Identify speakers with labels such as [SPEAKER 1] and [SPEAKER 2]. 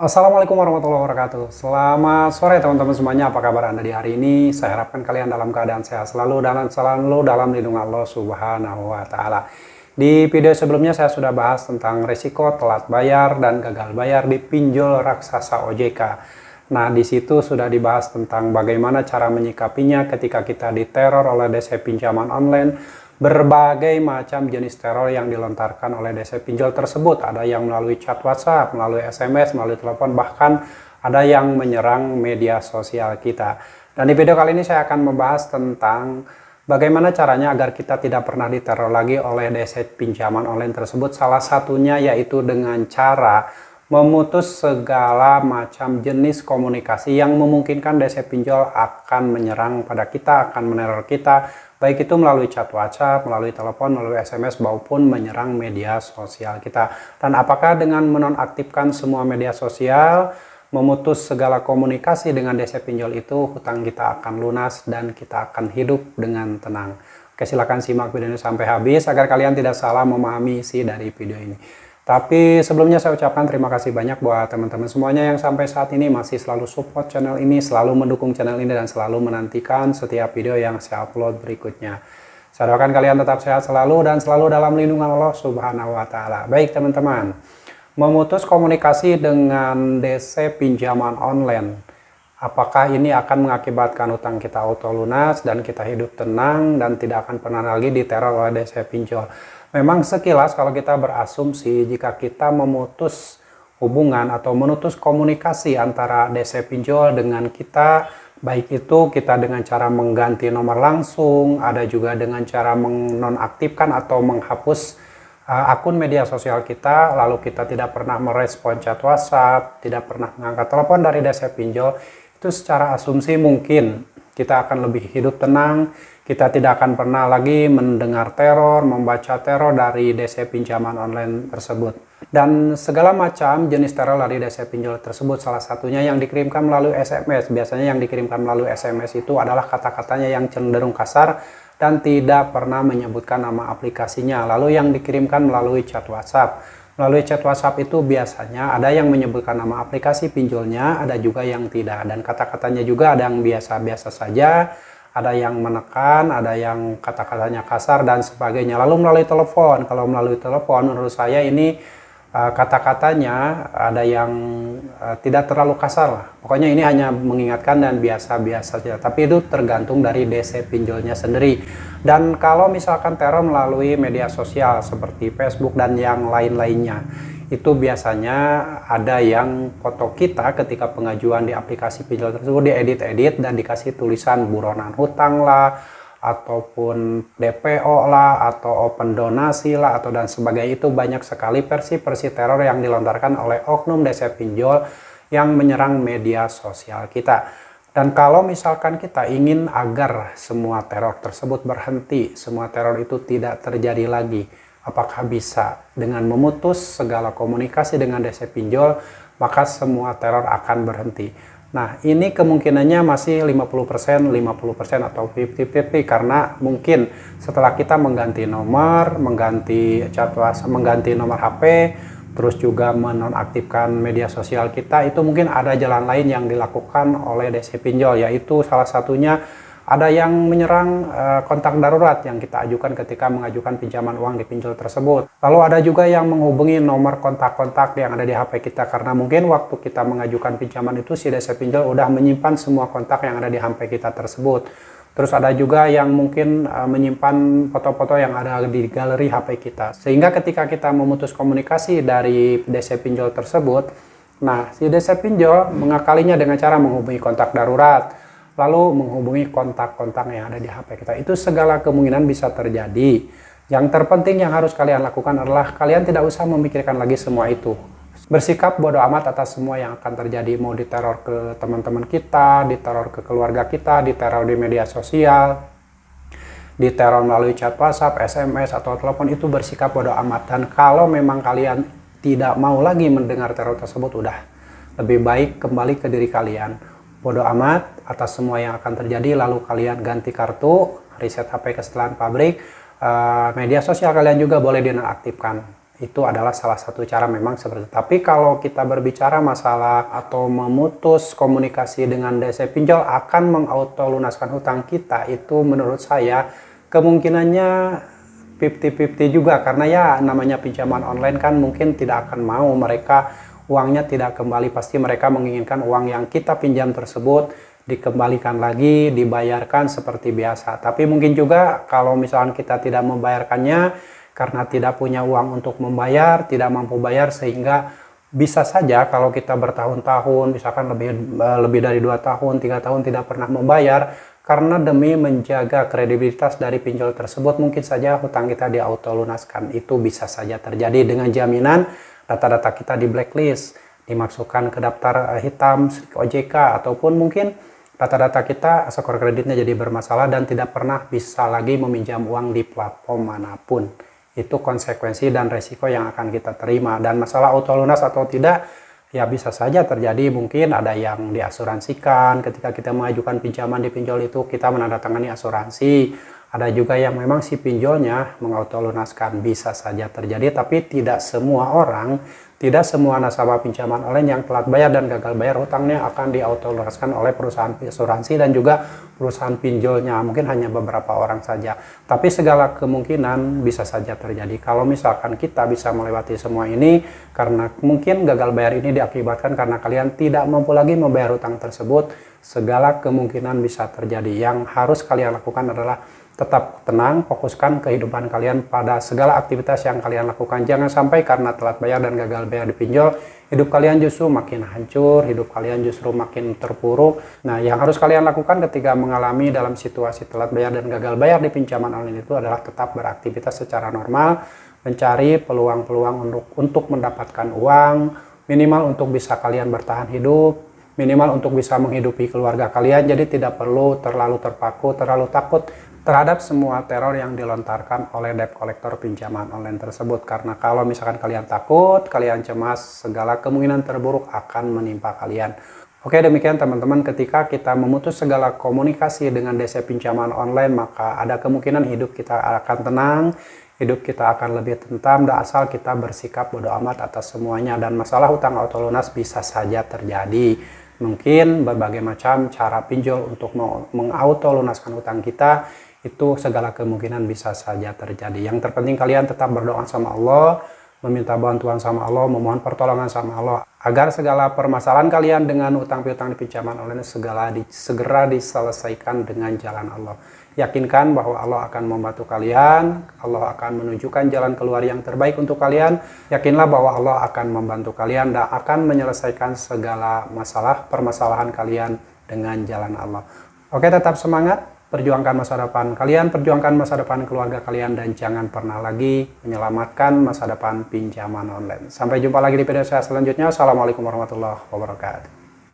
[SPEAKER 1] Assalamualaikum warahmatullahi wabarakatuh. Selamat sore teman-teman semuanya. Apa kabar Anda di hari ini? Saya harapkan kalian dalam keadaan sehat selalu dan selalu dalam lindungan Allah Subhanahu wa taala. Di video sebelumnya saya sudah bahas tentang risiko telat bayar dan gagal bayar di pinjol raksasa OJK. Nah, di situ sudah dibahas tentang bagaimana cara menyikapinya ketika kita diteror oleh DC pinjaman online. Berbagai macam jenis teror yang dilontarkan oleh DC pinjol tersebut. Ada yang melalui chat WhatsApp, melalui SMS, melalui telepon, bahkan ada yang menyerang media sosial kita. Dan di video kali ini saya akan membahas tentang bagaimana caranya agar kita tidak pernah diteror lagi oleh DC pinjaman online tersebut. Salah satunya yaitu dengan cara memutus segala macam jenis komunikasi yang memungkinkan DC pinjol akan menyerang pada kita, akan meneror kita, baik itu melalui chat WhatsApp, melalui telepon, melalui SMS, maupun menyerang media sosial kita. Dan apakah dengan menonaktifkan semua media sosial, memutus segala komunikasi dengan DC pinjol itu, hutang kita akan lunas dan kita akan hidup dengan tenang? Oke, silahkan simak video ini sampai habis agar kalian tidak salah memahami isi dari video ini. Tapi sebelumnya saya ucapkan terima kasih banyak buat teman-teman semuanya yang sampai saat ini masih selalu support channel ini, selalu mendukung channel ini, dan selalu menantikan setiap video yang saya upload berikutnya. Saya doakan kalian tetap sehat selalu dan selalu dalam lindungan Allah Subhanahu wa taala. Baik teman-teman, memutus komunikasi dengan DC pinjaman online, apakah ini akan mengakibatkan utang kita auto lunas dan kita hidup tenang dan tidak akan pernah lagi diteror oleh DC pinjol? Memang sekilas kalau kita berasumsi jika kita memutus hubungan atau memutus komunikasi antara DC pinjol dengan kita, baik itu kita dengan cara mengganti nomor langsung, ada juga dengan cara menonaktifkan atau menghapus akun media sosial kita, lalu kita tidak pernah merespon chat WhatsApp, tidak pernah mengangkat telepon dari DC pinjol, itu secara asumsi mungkin kita akan lebih hidup tenang. Kita tidak akan pernah lagi mendengar teror, membaca teror dari DC pinjaman online tersebut. Dan segala macam jenis teror dari DC pinjol tersebut, salah satunya yang dikirimkan melalui SMS. Biasanya yang dikirimkan melalui SMS itu adalah kata-katanya yang cenderung kasar dan tidak pernah menyebutkan nama aplikasinya. Lalu yang dikirimkan melalui chat WhatsApp. Melalui chat WhatsApp itu biasanya ada yang menyebutkan nama aplikasi pinjolnya, ada juga yang tidak. Dan kata-katanya juga ada yang biasa-biasa saja, ada yang menekan, ada yang kata-katanya kasar dan sebagainya. Lalu melalui telepon, kalau melalui telepon menurut saya ini kata-katanya ada yang tidak terlalu kasar lah. Pokoknya ini hanya mengingatkan dan biasa-biasa saja. Tapi itu tergantung dari DC pinjolnya sendiri. Dan kalau misalkan teror melalui media sosial seperti Facebook dan yang lain-lainnya, itu biasanya ada yang foto kita ketika pengajuan di aplikasi pinjol tersebut diedit-edit dan dikasih tulisan buronan hutang lah, ataupun DPO lah, atau open donasi lah, atau dan sebagainya. Itu banyak sekali versi-versi teror yang dilontarkan oleh oknum DC pinjol yang menyerang media sosial kita. Dan kalau misalkan kita ingin agar semua teror tersebut berhenti, semua teror itu tidak terjadi lagi, apakah bisa dengan memutus segala komunikasi dengan DC pinjol, maka semua teror akan berhenti? Nah, ini kemungkinannya masih 50%, 50% atau 50-50, karena mungkin setelah kita mengganti nomor, mengganti chat WhatsApp, mengganti nomor HP, terus juga menonaktifkan media sosial kita, itu mungkin ada jalan lain yang dilakukan oleh DC pinjol, yaitu salah satunya ada yang menyerang kontak darurat yang kita ajukan ketika mengajukan pinjaman uang di pinjol tersebut. Lalu ada juga yang menghubungi nomor kontak-kontak yang ada di HP kita, karena mungkin waktu kita mengajukan pinjaman itu si DC pinjol udah menyimpan semua kontak yang ada di HP kita tersebut. Terus ada juga yang mungkin menyimpan foto-foto yang ada di galeri HP kita. Sehingga ketika kita memutus komunikasi dari DC pinjol tersebut, nah si DC pinjol mengakalinya dengan cara menghubungi kontak darurat, lalu menghubungi kontak-kontak yang ada di HP kita. Itu segala kemungkinan bisa terjadi. Yang terpenting yang harus kalian lakukan adalah kalian tidak usah memikirkan lagi semua itu. Bersikap bodoh amat atas semua yang akan terjadi, mau diteror ke teman-teman kita, diteror ke keluarga kita, diteror di media sosial, diteror melalui chat WhatsApp, SMS, atau telepon, itu bersikap bodoh amat. Dan kalau memang kalian tidak mau lagi mendengar teror tersebut, udah lebih baik kembali ke diri kalian. Bodoh amat atas semua yang akan terjadi, lalu kalian ganti kartu, reset HP kesalahan pabrik, media sosial kalian juga boleh dinonaktifkan. Itu adalah salah satu cara memang seperti itu. Tapi kalau kita berbicara masalah atau memutus komunikasi dengan DC pinjol akan mengautolunaskan hutang kita, itu menurut saya kemungkinannya 50-50 juga, karena ya namanya pinjaman online kan mungkin tidak akan mau mereka uangnya tidak kembali, pasti mereka menginginkan uang yang kita pinjam tersebut dikembalikan lagi, dibayarkan seperti biasa. Tapi mungkin juga kalau misalkan kita tidak membayarkannya karena tidak punya uang untuk membayar, tidak mampu bayar, sehingga bisa saja kalau kita bertahun-tahun, misalkan lebih dari 2 tahun, 3 tahun tidak pernah membayar, karena demi menjaga kredibilitas dari pinjol tersebut, mungkin saja hutang kita diautolunaskan. Itu bisa saja terjadi dengan jaminan data-data kita di blacklist, dimasukkan ke daftar hitam OJK, ataupun mungkin data-data kita skor kreditnya jadi bermasalah dan tidak pernah bisa lagi meminjam uang di platform manapun. Itu konsekuensi dan resiko yang akan kita terima. Dan masalah auto lunas atau tidak, ya bisa saja terjadi. Mungkin ada yang diasuransikan ketika kita mengajukan pinjaman di pinjol, itu kita menandatangani asuransi. Ada juga yang memang si pinjolnya mengautolunaskan, bisa saja terjadi. Tapi tidak semua orang, tidak semua nasabah pinjaman online yang telat bayar dan gagal bayar hutangnya akan diautolunaskan oleh perusahaan asuransi dan juga perusahaan pinjolnya. Mungkin hanya beberapa orang saja. Tapi segala kemungkinan bisa saja terjadi. Kalau misalkan kita bisa melewati semua ini, karena mungkin gagal bayar ini diakibatkan karena kalian tidak mampu lagi membayar hutang tersebut, segala kemungkinan bisa terjadi. Yang harus kalian lakukan adalah tetap tenang, fokuskan kehidupan kalian pada segala aktivitas yang kalian lakukan. Jangan sampai karena telat bayar dan gagal bayar di pinjol, hidup kalian justru makin hancur, hidup kalian justru makin terpuruk. Nah, yang harus kalian lakukan ketika mengalami dalam situasi telat bayar dan gagal bayar di pinjaman online itu adalah tetap beraktivitas secara normal, mencari peluang-peluang untuk mendapatkan uang, minimal untuk bisa kalian bertahan hidup, minimal untuk bisa menghidupi keluarga kalian. Jadi tidak perlu terlalu terpaku, terlalu takut terhadap semua teror yang dilontarkan oleh debt collector pinjaman online tersebut. Karena kalau misalkan kalian takut, kalian cemas, segala kemungkinan terburuk akan menimpa kalian. Oke, demikian teman-teman, ketika kita memutus segala komunikasi dengan DC pinjaman online, maka ada kemungkinan hidup kita akan tenang, hidup kita akan lebih tentram, dan asal kita bersikap bodo amat atas semuanya. Dan masalah hutang auto lunas bisa saja terjadi. Mungkin berbagai macam cara pinjol untuk mengauto lunaskan hutang kita, itu segala kemungkinan bisa saja terjadi. Yang terpenting kalian tetap berdoa sama Allah, meminta bantuan sama Allah, memohon pertolongan sama Allah, agar segala permasalahan kalian dengan utang piutang di pinjaman online segera diselesaikan dengan jalan Allah. Yakinkan bahwa Allah akan membantu kalian, Allah akan menunjukkan jalan keluar yang terbaik untuk kalian. Yakinlah bahwa Allah akan membantu kalian dan akan menyelesaikan segala permasalahan kalian dengan jalan Allah. Oke, tetap semangat. Perjuangkan masa depan kalian, perjuangkan masa depan keluarga kalian, dan jangan pernah lagi menyelamatkan masa depan pinjaman online. Sampai jumpa lagi di video saya selanjutnya. Assalamualaikum warahmatullahi wabarakatuh.